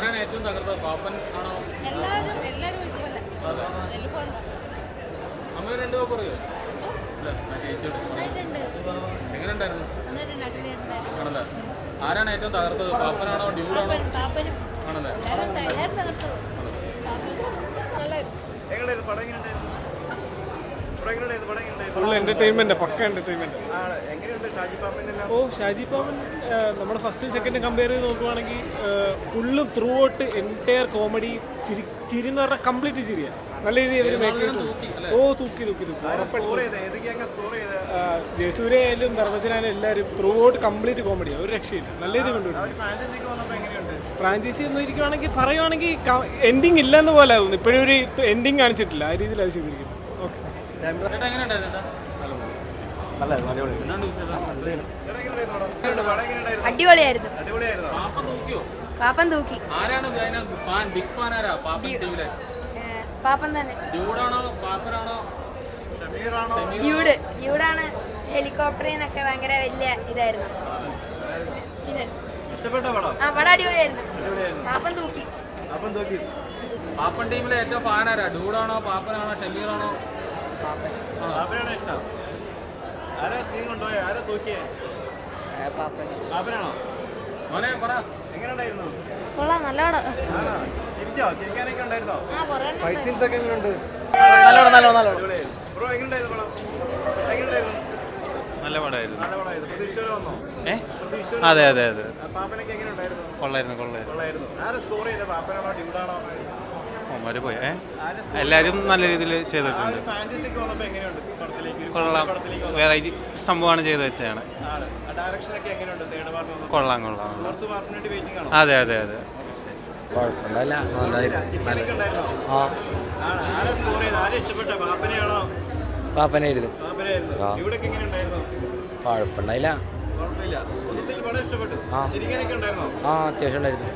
ആരാണ് ഏറ്റവും തകർത്തത്? പാപ്പൻ ആണോ? അമ്മ രണ്ടു പേർ പറയോ? ഇല്ല, ചേച്ചിയോട് എങ്ങനെ ഉണ്ടായിരുന്നു? ആണല്ലേ. ആരാണ് ഏറ്റവും തകർത്തത്? പാപ്പനാണോ ഡ്യൂഡാണോ? ആണല്ലേ. ഫുൾ എന്റർടൈൻമെന്റ്, പക്ക എന്റർടൈൻമെന്റ്. ഓ, ഷാജി പാപ്പൻ നമ്മുടെ ഫസ്റ്റും സെക്കൻഡും കമ്പയർ ചെയ്ത് നോക്കുവാണെങ്കിൽ ഫുള്ളും ത്രൂ ഔട്ട് എൻറ്റയർ കോമഡി, ചിരി എന്ന് പറഞ്ഞാൽ കംപ്ലീറ്റ് ചിരിയാണ്. നല്ല രീതിയിൽ അവർ മേക്ക് ചെയ്തിട്ടുണ്ട്. ഓ, തൂക്കി ജയസൂര്യ ആയാലും ധർമ്മജനായാലും എല്ലാവരും ത്രൂ ഔട്ട് കംപ്ലീറ്റ് കോമഡിയാണ്. ഒരു രക്ഷയില്ല, നല്ല രീതിയിൽ കൊണ്ടുവരുന്നു. ഫ്രാഞ്ചൈസി എന്ന് ഇരിക്കുവാണെങ്കിൽ പറയുവാണെങ്കിൽ എൻഡിങ് ഇല്ലെന്ന് പോലെ ആകുന്നു. ഇപ്പോഴും ഒരു എൻഡിങ് കാണിച്ചിട്ടില്ല, ആ രീതിയിൽ അത് ചെയ്തിരിക്കുന്നു. ഓക്കെ, അടിപൊളിയായിരുന്നു. പാപ്പൻ തൂക്കി. ആരാണ് ബിഗ് ഫാൻ? ആരാ പാപ്പൻ ടീമിലെ? പാപ്പൻ തന്നെ. ഡ്യൂഡാണോ പാപ്പനാണോ? ഡ്യൂഡാണ്. ഹെലികോപ്റ്ററിൽ നിന്നൊക്കെ ഭയങ്കര വലിയ ഇതായിരുന്നു. ആ, പടം അടിപൊളിയായിരുന്നു. പാപ്പൻ തൂക്കി. പാപ്പൻ ടീമിലെ ഏറ്റവും ഫാൻ ആരാ? ഡ്യൂഡാണോ പാപ്പനാണോ ഷമീറാണോ? മോനെ പറ, എങ്ങനെയുണ്ടായിരുന്നു? കൊള്ളാം, നല്ല പടം. നല്ല പടമായിരുന്നു. അതെ അതെ അതെ, കൊള്ളായിരുന്നു. അവന്മാര് പോയി എല്ലാവരും നല്ല രീതിയിൽ ചെയ്തിട്ടുണ്ട്. കൊള്ളാം, വെറൈറ്റി സംഭവമാണ് ചെയ്ത് വെച്ചതാണ്. കൊള്ളാം. അതെ അതെ അതെ, കുഴപ്പമില്ല, പാപ്പനായിരുന്നു. കുഴപ്പമുണ്ടായില്ല. ആ, അത്യാവശ്യം ഉണ്ടായിരുന്നു.